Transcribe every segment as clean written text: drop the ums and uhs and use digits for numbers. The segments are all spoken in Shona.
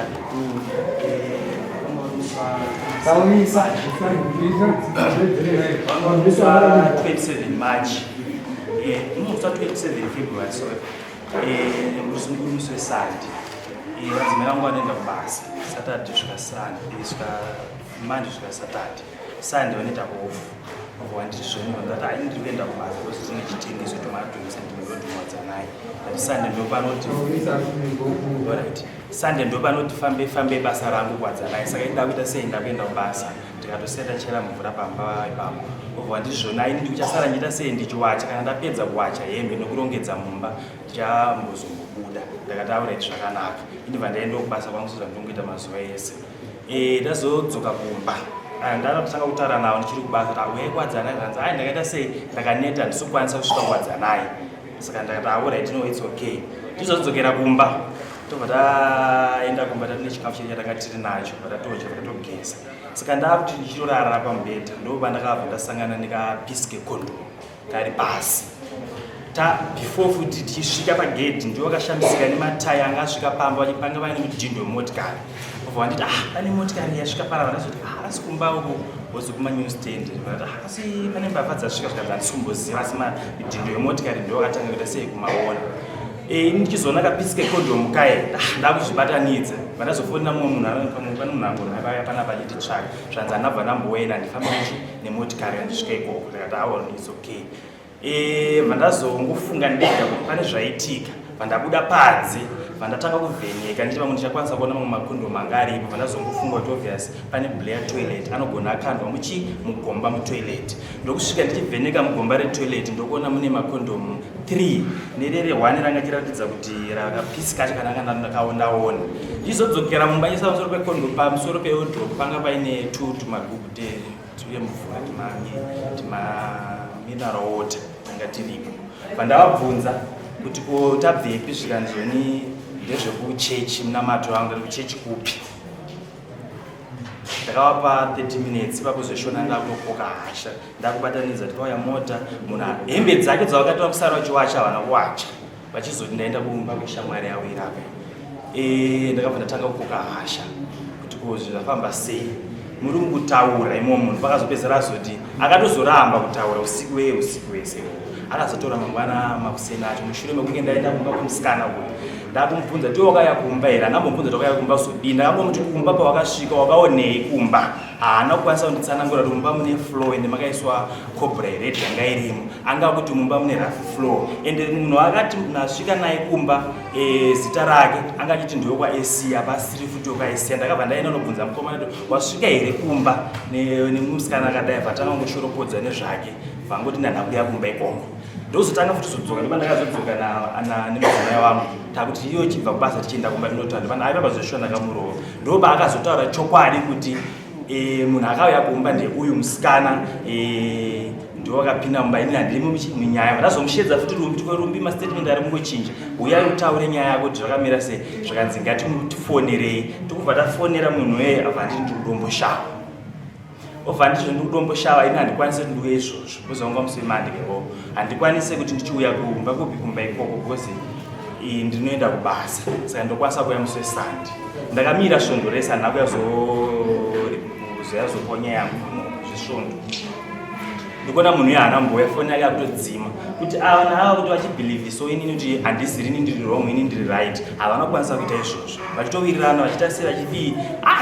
kare. Salmisa 27 March. No, 27 February, sorry. Musha Sunday. Vadzimai vanoenda kubasa Saturday kusvika Sunday, kusvika Monday kusvika Saturday. Sunday vanoita off. Wandizvoni vandati hai ndiri kuenda kubasa kuti zvine chitengeso tomatongesa ndinotondomadza naye. Sunday ndo panoti alright. Sunday ndo panoti fambe basa rangu kwadza naye. Saka inda kuita sei ndakuenda kubasa. Ndikatosenda chera mvura pamba ipapo. Wandizvoni hai ndiri kuchasara njiita sei ndichiwacha kana ndapedza kuwacha hembe nokurongedza mumba ndichambozobuda. Ndakataura kuti zvakanaka. Indibva ndaenda kubasa kwangu sezvandinongoita mazuva ese. Ndazodzoka kumba. Ndakatanga kutaura nawo ndichiri kubasa kuti wekwadzana zvanzi hai ndakaita sei ndakaneta ndisokwanisa kusvika kwadza naye. Saka ndakataura kuti no, it's okay. Ndizodzokera kumba. Tobva taenda kumba tatine chikafu chedu chatakanga tiri nacho tatodya takatogeza. Saka ndakuti ndichirara pamubhedha ndobva ndakabva ndasangana nekapisi KeKondomu kari pasi. Before futi tichisvika pagedhi ndiwo akashambisika nemataya anga asvika pamba vachipanga vaine mudhindo wemotikari. Obva vanditi pane motikari yasvika para vandazoti asi kumba uko wozi kumanewstand. Vandati asi pane mbavha dzasvika zvikabva ndisumboziva asi midhindo yemotikari ndiwo akatanga kuita sei kumaona. Ndichizoona kapisi KeKondomu kaye ndakuzvibatanidza. Vandazofonera mumwe munhu pane munhu angona panapa achiti tsvaka zvanzi andabva ndamboenda ndifamba nemotikari andisvika ikoko. Ndakati awa it's okay. Vandazongofunga ndega kuti pane zvaitika. Vandabuda padzi vandatanga kuvheneka ndichiti pamwe ndichakwanisa kuona mamwe makondomu anga aripo. Vandazongofunga kuti obvious pane blair toilet anogona akandwa mugomba mutoilet. Ndokusvika ndichivheneka mugomba retoilet ndokuona mune makondomu 3 nerere 1 ranga chiratidza kuti rakapisi kacho kana anga ndakaona. Ndizodzokera mumba ndisa pamusoro pekondomu pamusoro pewardrobe panga paine tumagubu twemvura mineral water tanga tiripo. Vandavabvunza kuti ko tabvepi zvikanzoni ndezvekuchechi munamato wangu kuchechi kupi. Ndakavapa 30 minutes pakuzoshona ndakutokoka hasha ndakubatanidza kuti pauya mota munhu hembe dzake dzavakatora kusara vachiwacha havana kuwacha vachizoti ndaenda kumba kweshamwari yavo irapa. Ndakabva ndatanga kukoka hasha kuti ko zvafamba sei. Muri kutaura imo munhu pakazopedzera azoti akatozoramba kutaura usiku wese. Akazotora mangwana makuseni acho mushure mekunge ndaenda kumba kumusikana uyu. Ndakumubvunza kuti wakaya kumba here. Ndambomubvunza kuti wakaya kumba usodini. Ndakambomuti kumba pawakasvika wakaonei kumba. Haana kukwanisa kunditsanangura kuti mumba mune floor ende makaiswa cobra red yanga irimo. Anga kuti mumba mune rough floor. Ende munhu akati nasvika naye kumba zita rake anga achiti ndiwe kwa AC apa asiri futi kwa AC. Ndakabva ndaenda nobvunza mukomana kuti wasvika here kumba nemusikana akadai vatanga ngoshoropodza nezvake. Vangoti ndandakuya kumba ikoko. Ndozotanga futi zodzoka ndipo ndakazodzoka nemadzimai wangu takuti iyo chibva kubasa tichienda kumba ndinotanda pana aipa pazoshona ndakamurova. Ndoba akazotaura chokwadi kuti munhu akauya kumba ndeuyu musikana ndiwo akapinda mumba ini handiri munyaya. Vandazomushedza futi rumbi mastatement ari mungochinja. Uyai utaure nyaya yako kuti zvakamira sei. Zvakanzi ngatifonerei. Tikubva tafonera munhu weye abva ndiri ndikudomboshawa. Obva ndizvo ndikudomboshawa ini handikwanisi kuti ndiuye izvozvo kuzonga musemandikepo. Handikwanisi kuti ndichiuya kumba kupi kumba ikoko because ndinoenda kubasa. Saka ndokwanisa kuuya musi weSunday. Ndakamira svondo rese handina kuzoyazoponya yangu zvisvondo. Ndikuona munhu uyu haana mbouya foni yake akutodzima kuti vanhu ava kuti vachibhilivhi so inini kuti handiziri ini ndiri wrong ini ndiri right havana kukwanisa kuita izvozvo vachitowirirana vachiita sei vachidii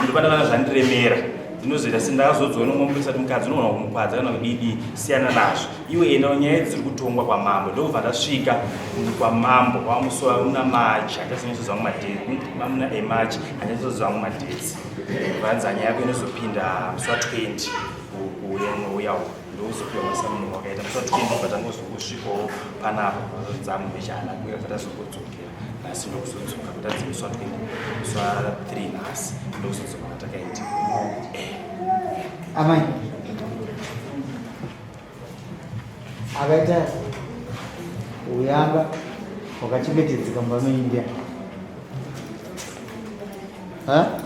ndopandakana zvandiremera. Ndinozoita sendakazodzoona umwe kuti mukadzi unogona kumukwadza kana kudii siyana nazvo. Iwe enda nyaya dziri kutongwa kwamambo. Ndobva ndasvika kwamambo kwamusowa una machi handasingazozwa mumadhetsi muna emachi handasingazozwa mumadhetsi. Vanzi nyaya yako inozopinda musi wa20 uyawo ndozopiwa masamunhu wakaita musi wa20 vatangozosvikawo panapa dzangu mbichana kuya vatazokodzokera nhasi ndokuzodzoka kuti adzi musi wa20 musi wa3 nhasi ndokuzodzoka vatakaita. Amai akaita uyanga wakachengetedzeka mumba meindia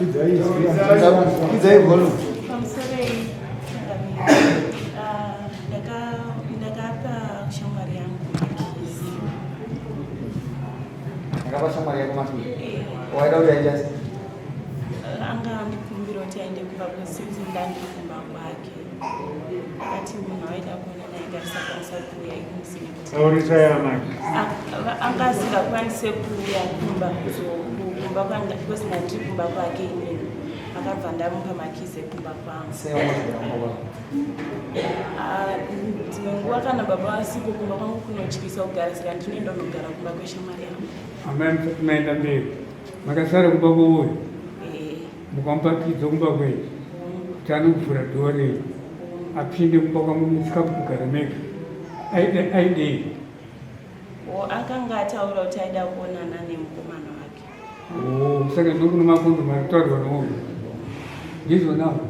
idzai volume ndakapa shamwari yako masui waida uyaita akwanisa kuuya imusini aurisa yamai angazingakwanise kuuya kumba kumba kwanga because ndandiri kumba kwake inini akabva ndamupa makizi ekumba kwangu dzimwe nguva kana baba vasipo kumba kwangu kunotyisa kugara saka ndinoenda kunogara kumba kweshamwari yangu amai musati maenda mberi makasara kumba kwouyo mukamupa kidzo kumba kwenyu kuti anokuvhura dhore apinde kumba kwangu musikapu kugara mega aidei akanga ataura kuti aida kuonana nemukomana wake saka ndokuna makondo maritaurwa nomunhu ndizvonawo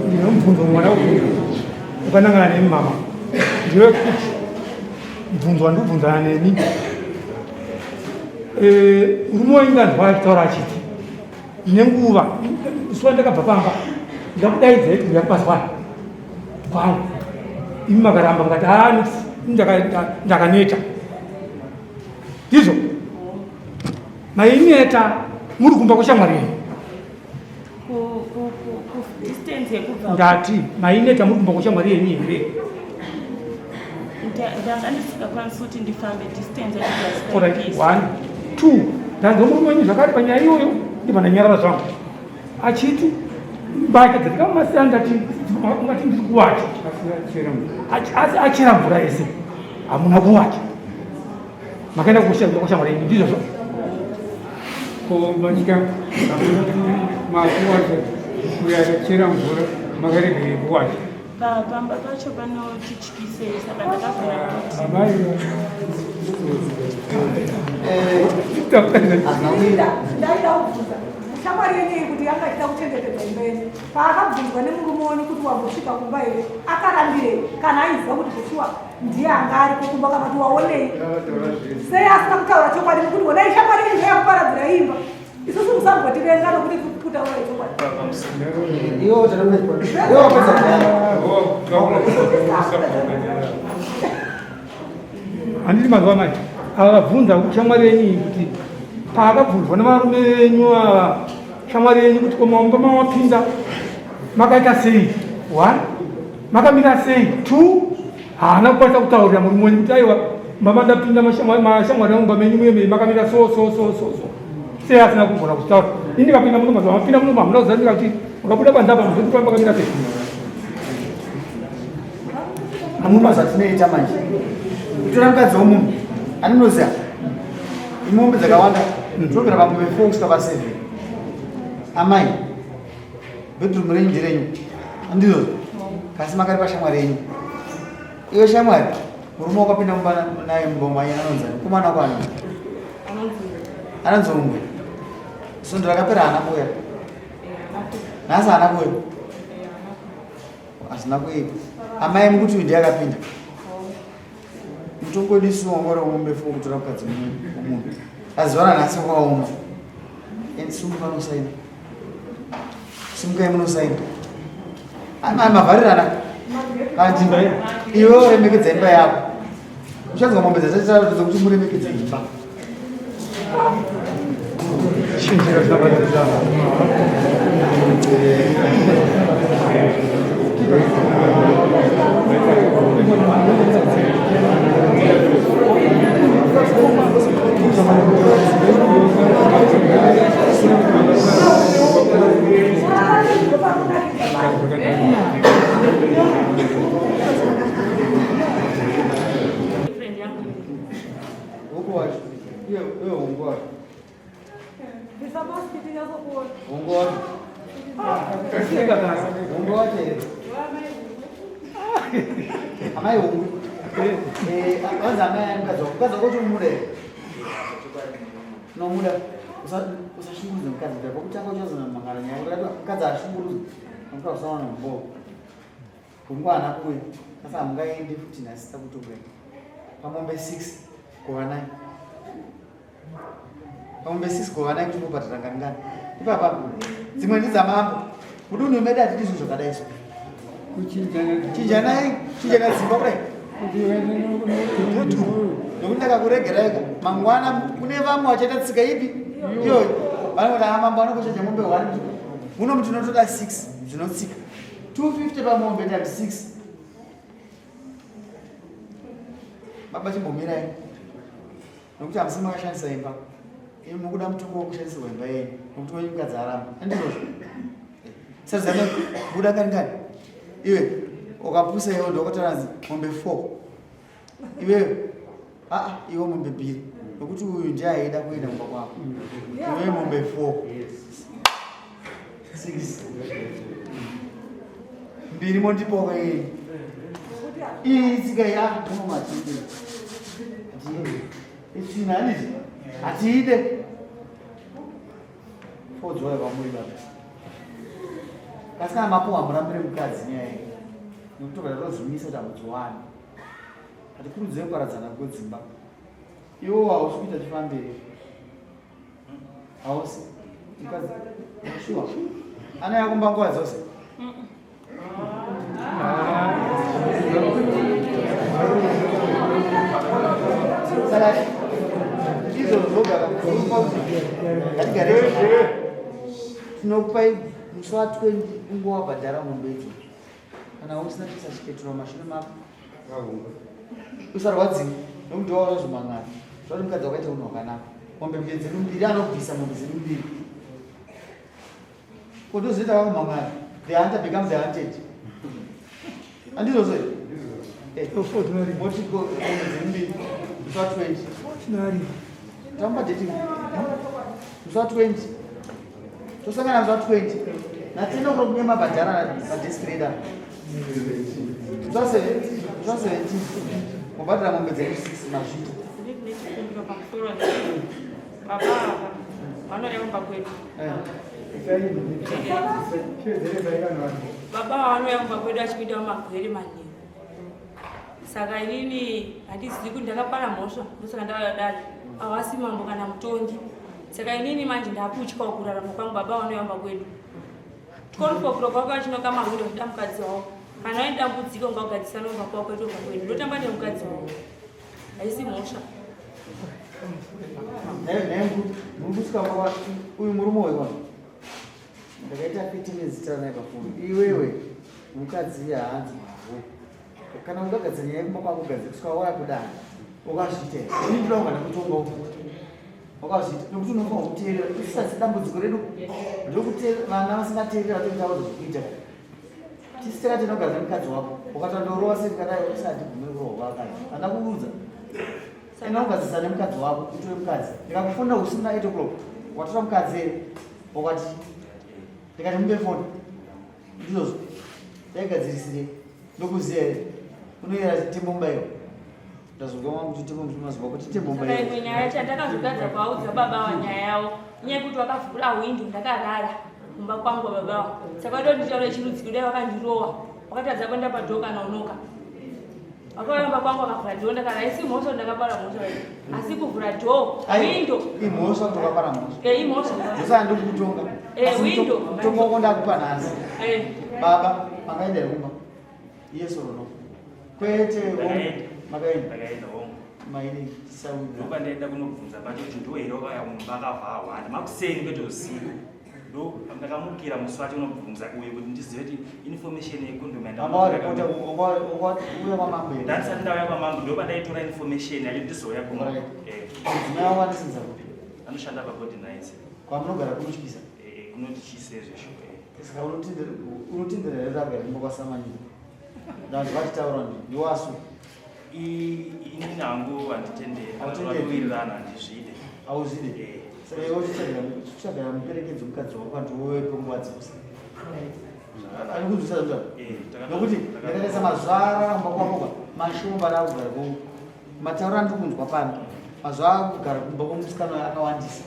ndinomubvunzo mwana ukanangana nemi mama ndiwe kuti mubvunzo wandibvunzana neni murume wainganzwa achitaura achiti nenguva suwa ndakabva pamba ndakudaidzai kuti ndakubazwana kwangu imi makaramba mukati ndakaneta ndizvo maineta muri kumba kweshamwari yenyu ndati maineta muri kumba kweshamwari yenyu here ndanga ndisingakwanisi kuti ndifambe distance 1 2 ndanzwa murume wenyu zvakati panyaya iyoyo ndibva nyarara zvangu achiti mbake dzatikamasiya ngati ndiri kuwacha achera mvura yese hamuna kuwacha makaenda kweshamwari yenyu ndizvozvo komatika makuwacha kuyachera mvura makaregere kuwacha pamba pacho panotityisei saka ndakafanira kuti ndaida kubvunza shamwari yenyu kuti akaita kuchengetedza imba yenyu paakabvunzwa nemurume woni kuti wambosvika kumba here akarambirei kana aiziva kuti zveshuwa ndiye anga ari kukumba kana kuti waonei sei asina kutaura chokwadi nekuti onai shamwari yenyu zvayakuparadzira imba isusu musambotivenga nokuti kutaura chokwadi handiti mazuva mai akabvunza shamwari yenyu kuti paakabvunzwa nemarume venyu ava shamwari yenyu kuti komamba mawapinda makaita sei 1 makamira sei 2 haana kukwanisa kutaurira murume wenyu kuti aiwa mbama ndapinda mashamwari angu mbamenyu muye makamira so sei asina kugona kutaura ini ndikapinda muno mazuva mapinda muno hamuna kuzandika kuti ukabuda bandapa muzekuti makamira sei hamuna zvatinoita manje kutora mukadzi womunhu anonoziva imombe dzakawanda tobvira pamwe 4 kusvika pa7 amai bedroom renyu nderenyu andizvo kasi makari pashamwari yenyu iwe shamwari murume wakapinda mumba naye mboma anonzi mukomana kwani anonzi umwe sondo rakapera haana kuya nhasi haana kuya hazina kuipa amai mukuti uyu ndiye akapinda mutongodisiwa ngora umombe 4 kutora mukadzi womunhu azivana nhasi kwaoma simuka munosaina simukai munosaina mavharirana ati iwe uremekedza imba yako uchanzwa mombe dzachataratidza kuti muremekedza imba chinjira zvinabadzana amai hongu anzi amai mukadzi wako chimuda nomuda usashungurudza mukadzi kuti pakutanga uchazona mangana nyaya mukadzi ashungurudza amuka usaona mbo hungu haana kuya sasa hamungaendi futi nhasisa kutokuya pamombe 6 kuva 9 pamombe 6 kuva 9 kuti mubhatira ngangani ipapa dzimwe ndidzamambo mudunhu medu hatidi zvinhu zvakadai so chinjanai chinjana dzimba kudai nokuti ndakakuregereka mangwana kune vamwe vachaita tsika ipi iyoyo vanoti amambo anokochacha mombe 1 muno mutinotoda 6 zvinotsika 250 pamombe times 6 baba chimbomirai nokuti hamisi makashandisa imba imi mukuda mutungo wokushandisirwa imba yenyu nokuti wenyu mukadzi aramba andizvozvo sarizana buda kanikani iwe ukapusa iwe ndokotaranzi mombe 4 iwewe iwe mombe 2 nokuti uyu ndiye aida kuenda kumba kwako iwe mombe 4 6 mbiri mondipoka iyi tsika yakunomatide isina handiti hatiide fodzwaya pamuri baba kasina mapo amurambire mukadzi nyaya nokuti vakatozvimisa kuti hamudzowani hatikurudzire kuparadzana kwedzimba iwo hausi kuita chifamberi hausi mukadzi shuwa ana yakumba nguva dzose saka izvozvoga ngatigare tinokupai musi wa20 ungowabhadhara mombe idzodzo kana usina chisachiketero mashure mako usarwadziwi nokuti waurozvomang'ana zvati mukadzi wakaita unhu hwakanaka mombe dzenu 2 anobvisa mombe dzenu 2 kutozoita vakumang'ana the hunter becomes the hunted andizvo motiko mombe dzenu 2 musi wa20 tamba dating musi wa20 tosangana musi wa20 natenda kuno kune mabhadhara madiskreda musi wa17 mubhadhara mombe dzenu 6 mazvita baba vanouya kumba kwedu achipinda mumagwere manheru saka inini handizivi kuti ndakapara mhosva ndosaka ndavadari havasi mambo kana mutongi saka inini manje ndakutyawo kurarama kwangu baba vanouya kumba kwedu tikonufokuro kwako achinoka mahwindo zvida mukadzi wavo kana waini dambudziko ungagadzisana kumba kwako kwedu kumba kwedu ndotamba nemukadzi wavo haisi mhosva murikusika uyu murume wewa ndakaita 15 minutes taranai pafoni iwewe mukadzi haanzi mavo kana ungagadzira nyaya yekumba kwako gadzira kusvika waya kudana ukazviita ini ndoda kugana kutonga wakazviita nokuti unofanira kuteerera isati dambudziko redu ndokuteerera vana vasingateerera vatotauza zvekuita tisitera tinogadzira mukadzi wako ukatandorova sei kadai usati gume kurova wakati hana kuudza ena ugadzisa nemukadzi wako utore mukadzi ndikakufunda usina 8 o'clock watora mukadzi ere wakati ndikati mumbe foni ndizvozvo ndaigadzirisire ndokuziya ere unoyera tembo mubairo ndazonga wangu kuti tembo mumazuva kuti tembo mubairo imwe nyaya chandakazvigadza kwaudza baba wanyaya yavo nyaya yekuti wakavhura hwindo ndakarara kumba kwangu baba wavo saka ndo nditaura chirudziko dai wakandirowa wakatadza kuenda padhoo kana unoka wakayamba kwangu akavhura dhoo ndakara isi mhosva ndakapara mhosva asi kuvhura dhoo hwindo imhosva kuti wakapara mhosva imhosva usa ndikukutonga hwindo mutongo wako ndakupa nhasi baba makaenda ere kumba yeso rono kwete makaenda maini saudi ndoba ndaenda kunobvunza pacho kuti ndohere wakaya vakavhahwa makuseni kwete usiku ndo ndakamukira musi wacho unobvunza uye kuti ndizive kuti information yekondomu uya kwamambo ndandisati ndauya kwamambo ndoba ndaitora information yacho ndizouya kumaawanisinza kuti anoshanda pagodinise kwamunogara kunotyisa kunoti chisezvesho saka unotenderera ragara kumba kwasamanyika ndanzi vatitaura ndiwasu ini nangu handitenderowirirana handizvide hauzvide saka iwe uchagara muperekedzi mukadzi wako kandiwowepo nguva dzose ari kunzwisa nokuti ndakatarisa mazuva araramba kwakoka mashomba raakugara ko matauro andiri kunzwa pano mazuva akugara kumba kwomusikana akawandisa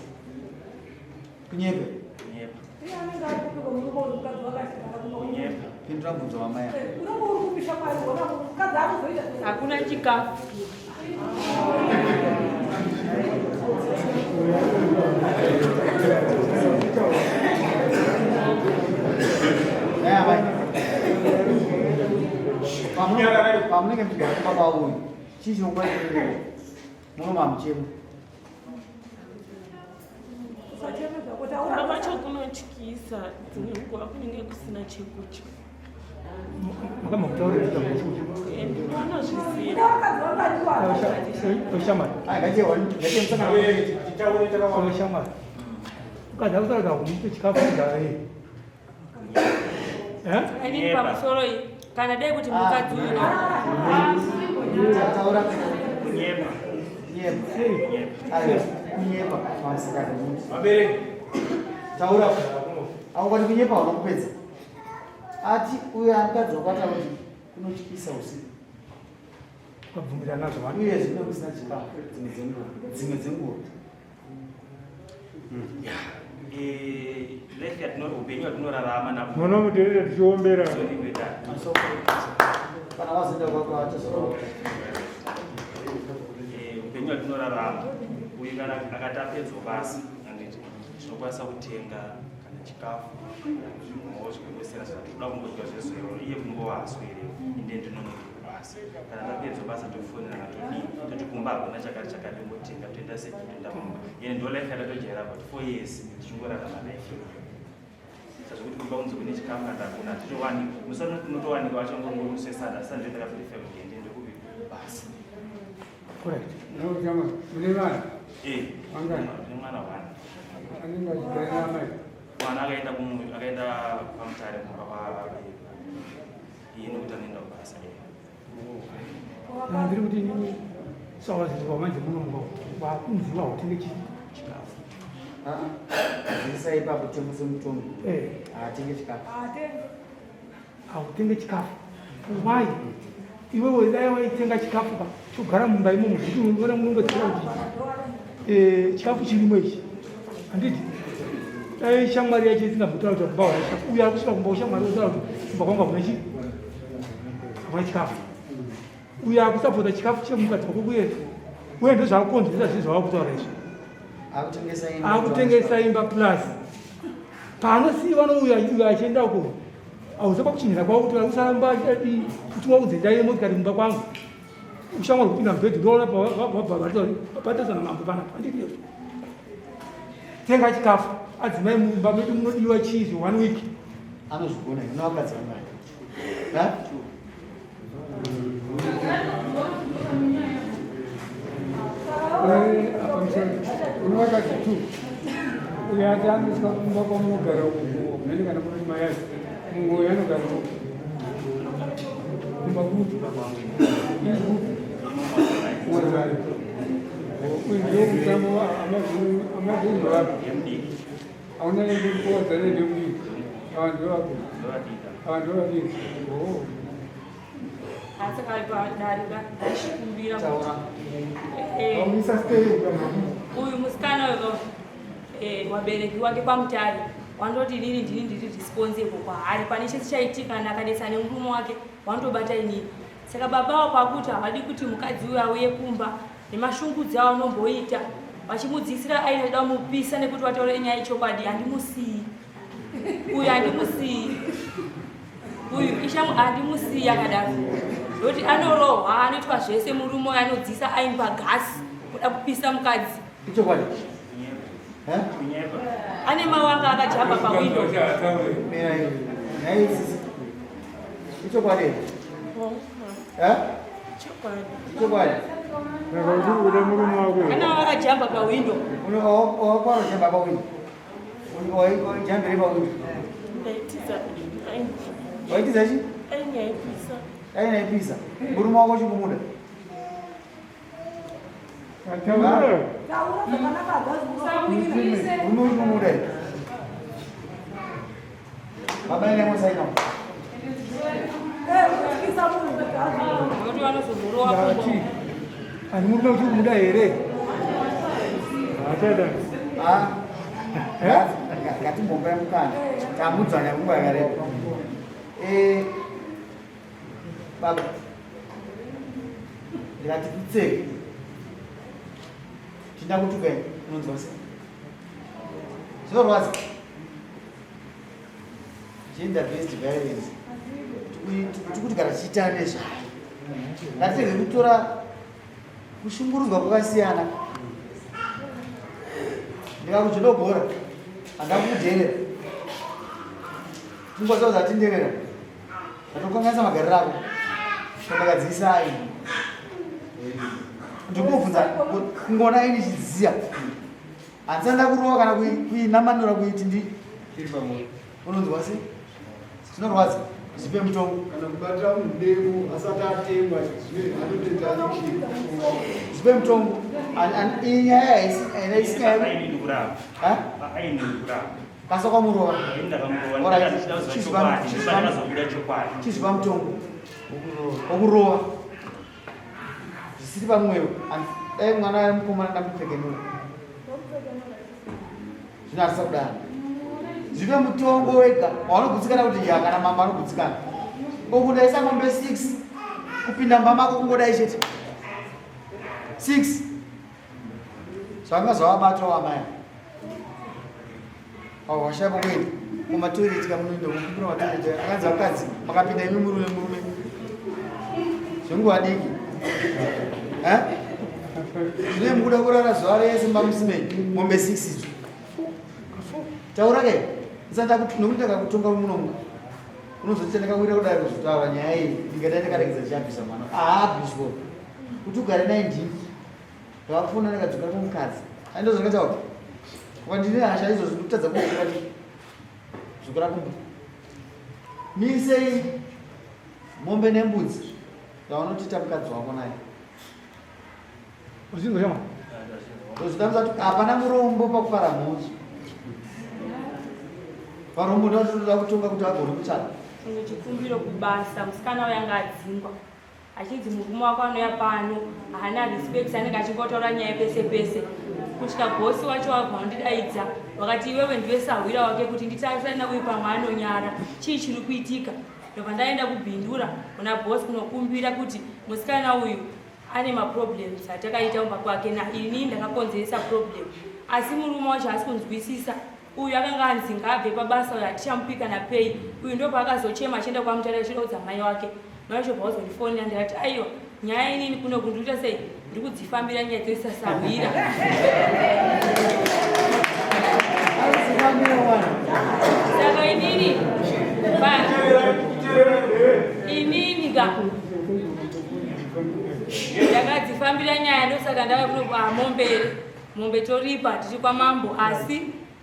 kunyepa pindura mubvunzo wamaya hakuna chikafu pamunenge muchigara kumba kwauyu chii chinokuvaitoo munoma muchemo kumba kwacho kunotyisa dzimwe nguva kunenge kusina chekudya Makama kutaurira kuti Bushu. Oshamari. Oshamari. Kada kutaura kuti chikafu chidare. Ini pamusoro iyi kana dai kuti mukadzi uyu Taura. Nyeba. Kunyepa. Mabere. Taura. Aungati kunyepa unokupedza. Ati uyo akadzi wakata kuti kunotyisa usiku. Kabvumira nazvo vanhu. Uye zvino kusina chikafu dzimwe dzenguva. Life upenyu hwatinorarama nabwo. Mwana muterere tichiombera. Kana wazoenda kwako achazorora. Upenyu hwatinorarama uyu kana akati apedzwa basa anditi tinokwanisa kutenga kana chikafu zvimwewo zvekubesera zvati kuda kungodya zvezero iye kumbovaswere inde ndinonoita basa kana tapedzwa basa tofonera todii toti kumba hakuna chakati chakadimbotenga toenda sekutoenda kumba ine ndo life yatatojaira but 4 years tichingorarama life zvekuti kumba kunzi kune chikafu kana hakuna titowani musana unotowanika wachangongorusesada sanje ndakafiri family ndekupi basa. Correct. No, chama. Mune vana. Mwana wana. Anenge achigara namai. Mwana akaenda pamutare kumba kwabereki. Iye nekuti anoenda kubasa. Ndiri kuti nini sawaziwa manje muno wakunziwa utenge Chikafu. Zisa ipapo tengese mutombo. Atenge chikafu. Autenge chikafu. Why? Iwewe dai waitenga chikafu ka chogara mumba imomo kuti unoona munongotsira kuti chikafu chirimo ichi handiti dai shamwari yacho isingabvutaura kuti kumba wana chikafu uyo arikusvika kumba ushamwari otaura kuti kumba kwanga kuna chikafu uyo akusapota chikafu chemukadzi wako kuye uye ndo zvaakukonzeresa zvii zvavakutaura izvo akutengesa imba plus paanosiyiwa nouyo achienda uko auzopa kuchinjira kwavo kuti varikusaramba achidadi kuti waudze ndaine motikari mumba kwangu ushamwari kupinda mubhedhi ndoona pabatazana mambo panapa handitiyo tenga chikafu adzimai mumba medu munodiwa chizi 1 week anozvigona inovakadzi vamai unovakadzi tu uyo ati anosvika kumba kwamunogara mene kana kuti mayai mumwe yanogara kumba kuti mwazari uyo mutambo amazvinhu vako hauna nekuwadzana nemudiki avantu vako avantu vaviri asi kaipadarika ndachikumbira uyu musikana wabereki wake pamutare wandoti inini ndiri responsible kwaari pane chese chaitika kana akanetsana nemurume wake wandobata inini saka baba pakuti havadi kuti mukadzi uyu auye kumba nemashungudzi avo anomboita vachimudzisira ainoda mupisa nekuti wataura nyaya yechokwadi handimusii uyu handimusii uyu ishamu handimusii akadaro ndokuti anorohwa anoitwa zvese murume uyu anodzisa aini pagasi kuda kupisa mukadzi ichokwadi ane mawanga akajamba pawindo ichokwadi ichokwadi nakautiuda murume wako ana wakajamba pawindo kwaanojamba pawindo jambire pawindo waitiza chi ainaipisa murume wako chikumuda unomuda baba inemosaina kuti vanozomhorowa ani murume uchikumuda here achada ngatimbombai mukana tamudzanya kunguva yakareba baba ndikati kutseke tinda kutukai unonzwa sei zvinorwadza gender based violence tikuti kana tichiita nezvayo ngatirege kutora kushungurudzwa kwakasiyana ndikakudzodogora handakudherera tingoza kuti atinderera Atokanganisa magariro ako. Ndakadzisai. Ndikubvunza kungona ini chiziya. Ansanda kurova kana kuinamanura kuiti ndi tiri pamwe. Unonzwa sei? Zvinorwadza. Zipe mutombo. Kana kubatira mudemo asati atengwa zvimwe anotoita addiction. Zipe mutombo. Inyaya haisi kasa kwamurova. Chizvipa mutombo wokurova zvisiri pamweyo. Dai mwana ari mukomana ndamupfekenura zvinarisa kudaro. Zvipe mutombo wega waunogutsikana kuti ya kana mama anogutsikana. Okudaisa mombe 6 kupinda mba mako kungodai chete 6 zvanga zvawabatawo amai washaipa kuenda kumatoireti kamunoenda kupindira matoireti akanzi vakadzi makapinda imi murume zvenguva diki zvine mukuda kurara zuva rese mamusimeni mombe 6 idzo taura kai nokuti ndakakutonga munomu unozoti ndakawira kudai kuzvitaura nyaya iyi ndingadai ndakaregedza chiabvisa mwana aabviswo kuti ugare naye ndini ndakafuna ndakadzoka kumukadzi andozvakataura kwandine hasha izvo zvinotadza kuokati zvikura kumba misei mombe nembudzi yaunotita mukadzi wako naye uzingoyama zvitamisa kuti hapana murombo pakufara mhosva varombo ndatotoda kutonga kuti agone kutsvaka chimwe chikumbiro kubasa musikana wayanga adzingwa achidzi murume wako anouya pano haana respect anenge achingotaura nyaya pese pese kusvika bhosi wacho wabva undidaidza wakati iwewe ndiwe sahwira wake kuti nditarisane nauyu pamwe anonyara chii chiri kuitika. Ndobva ndaenda kubhindura kuna bhosi kunokumbira kuti musikana uyu ane maproblems atakaita umba kwake naini ndakakonzeresa problem, asi murume wacho asi kunzwisisa. Uyu akanga anzi ngabve pabasa uyu atichamupika napei. Uyu ndo paakazochema achienda kwamutara achirodza mai wake. Mai wacho pauzondifonera ndikati aiwa nyaya inini kuno kundiita sei ndiri kudzifambira nyaya dzesasahwira. Saka inini ka ndakadzifambira nyaya ndosaka ndava kuno mombe toripa tichi kwamambo, asi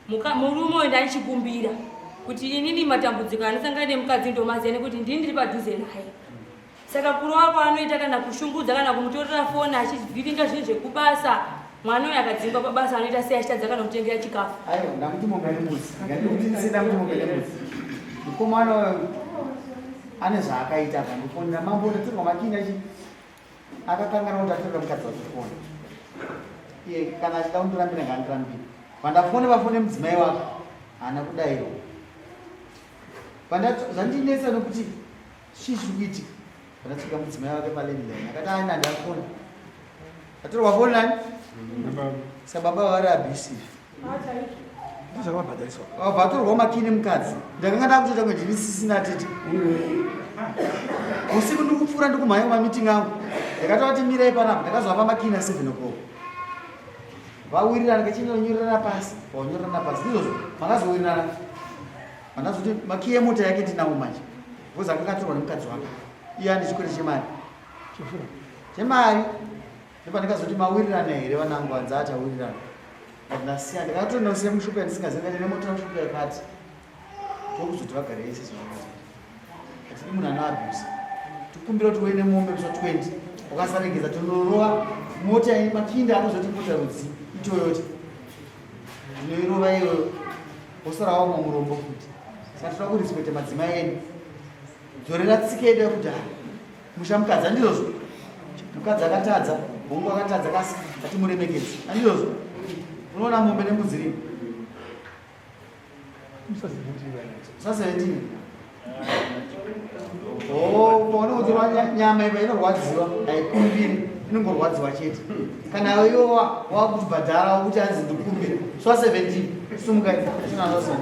murume uyu ndanichikumbira kuti inini matambudziko anosangana nemukadzi ndomaziyani kuti ndini ndiri padhuze naye. Saka kurova kwaanoita kana kushungudza kana kumutorera foni achivhiringa zvinhu zvekubasa, mwana uyu akadzingwa pabasa anoita sei achitadza kana kutengera chikafu. Aiwa ndakuti mombe nemudzi ngandikuti ndisina kuti mombe nemudzi mukomana ane zvaakaita akandifonera mambo ndatirwa makina chi akakangana kuti atorera mukadzi wachifoni iye kana achida kundorambira ngandirambira pandafone vafone mudzimai wako haana kudaiwa zvandinetsa nokuti chii zviri kuitika. Pandatsvika mudzimai wake palenilani akati aina ndafona atorwa foni nani sababa vari abusive wabva atorwa makini mukadzi. Ndakanga ndakutoita kuti ndinisisina titi usiku ndikupfuura ndikumhanya mamiting angu ndakataura kuti mirai panapa ndakazovapa makini 7 o'clock vawirirana kachinonyorerana pasi vanyorerana pasi ndizvozvo makazowirirana mandazoti maki yemota yake ndinawo manje bcause akanga atorwa nemukadzi wake iye ane chikwere chemari ndipandikazoti mawirirana here vanangu anza achawirirana ndasiya ndakatonosia mushupa yandisingazivi nemota mushupa yakati tokuzoti vagare ese zvavakaita ati imunhu anoabhusa tikumbira kuti uine mombe kusa 20 ukasaregeza tonorova mota makinda anozoti mota rudzi itoyota inoirova iyoyo osara wamwa murombo futi. Saka toda kurispekta madzimai edu dzorera tsika yedu yekudhaya musha mukadzi andizvozvo mukadzi akatadza hongu akatadza kasi ati muremekedzi andizvozvo. Unoona mombe nemudzi rini sa17 paunoudzorwa nyama ipa inorwadziwa haikumbiri inongorwadziwa chete kana iwo wakutibhadhara wokuti anzi ndikumbire swa17 sumukai chinazva17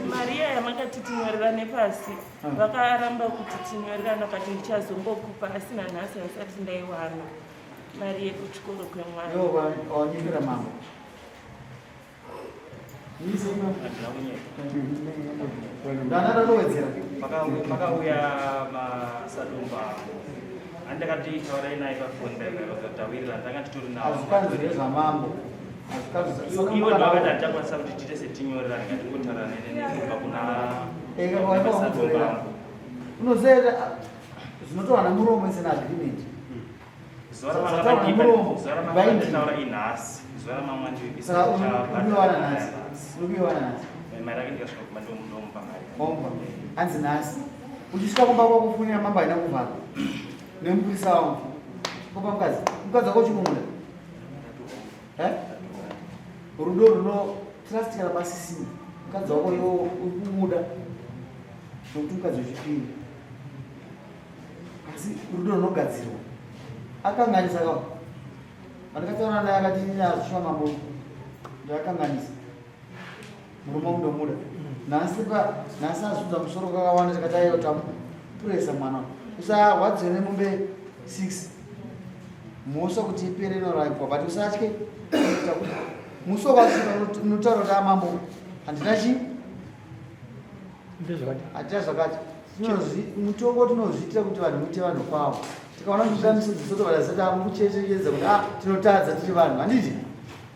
Maria yamakatiti tinyorerane pasi vakaramba kuti tinyorerana kati ndichazongokupa asina nhasi asati ndaiwana mari yekuchikoro kwemwana. Wanyikira mambo ndanatowedzera makauya masadumba andakati taurai naye pafoni ndakatawirira ndakati tori azvikanzi nezvamambo ivo ndovakati hatakwanisa kuti tiite setinyorera ndingatingotaura nenebva kuna masadumba unoziva zvinotowana muromo isina agreement zuva ramandaitaura inhasi zuva ramamwandiubiwana nhasi mari ake ndikasvika kuma ndomupa mari hanzi nhasi uchisvika kumba kwakufunira mambo haina kuvhara nemupurisa wangu kopa mukadzi wako chimumuda rudo runo trust kana masisini mukadzi wako iwo urikumuda nokuti mukadzi wechipiri asi rudo runogadzirwa akanganisa kao andikataura naye akati nyazvisva mambo ndaakanganisa murume undomuda nhasi azudza musoro kakawanda tikati aiyo tamupuresa mwana usarwadziwe nemombe 6 musha kuti ipere inorayikwa but usatye kuti muso kwasvika unotaura kuti amambo handina chi hatina zvakati mutongo tinozviitira kuti vanhu muite vanhu kwavo tikaona kugamisidziso vadazati amukuchechechedza kuti tinotadza tiri vanhu handiti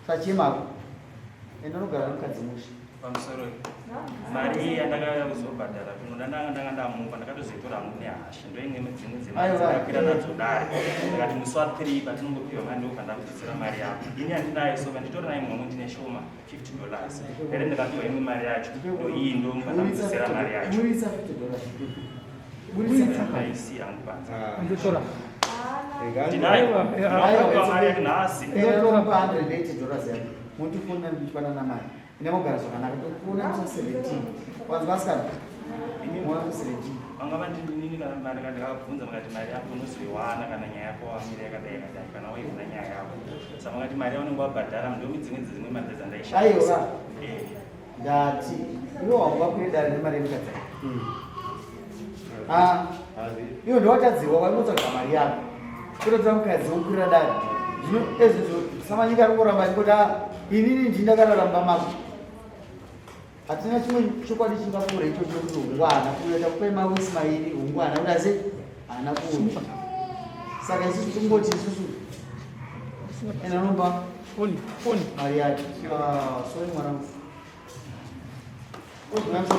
sachemako ende anogara mukadzi musha pamusoro mari yandakauya kuzobhadhara kuno ndanga ndamupa ndakatozoitora hangu nehasha ndoimwe dzimwe dzemakwira nadzo dare ndakati musi wa3 patinongopiwa mari ndokandakudetsera mari yako ini handinayo so kanditora naye mumwe ndine shoma $50 ere ndikapiwa imwe mari yacho ndoiyi ndokandakudetsera mari yacho aisi hangu panza ndinayo mari yake nhasi $180 mutifonera ndichipanana mari inemogara zvakanaka tokuona musa 17 wanzi vasikana mwana 17 vangava ndinini kana mari kandikabvunza makati mari yako unozoiwana kana nyaya yako wamira yakadai kadai kana waivuna nyaya yako saka makati mari yaunenge wabhadhara ndomi dzimwe mari dzandaishaaiwa ndati iwe wangu wakwire dare nemari yemukadzai iwe ndowatadzirwa kwainotsvaga mari yako kutodza mukadzi wokwirira dare zvino ezvizvo samanyika arikuramba ndikoti inini ndindakararamba mako hatina chimwe chokwadi chingapfuura icho chokuti ungwana kuita kupai mawisi mairi ungwana udase haana kuuta saka isusu tongoti isusu ena nomba foni mari yacho sori mwanangu ozvinamisa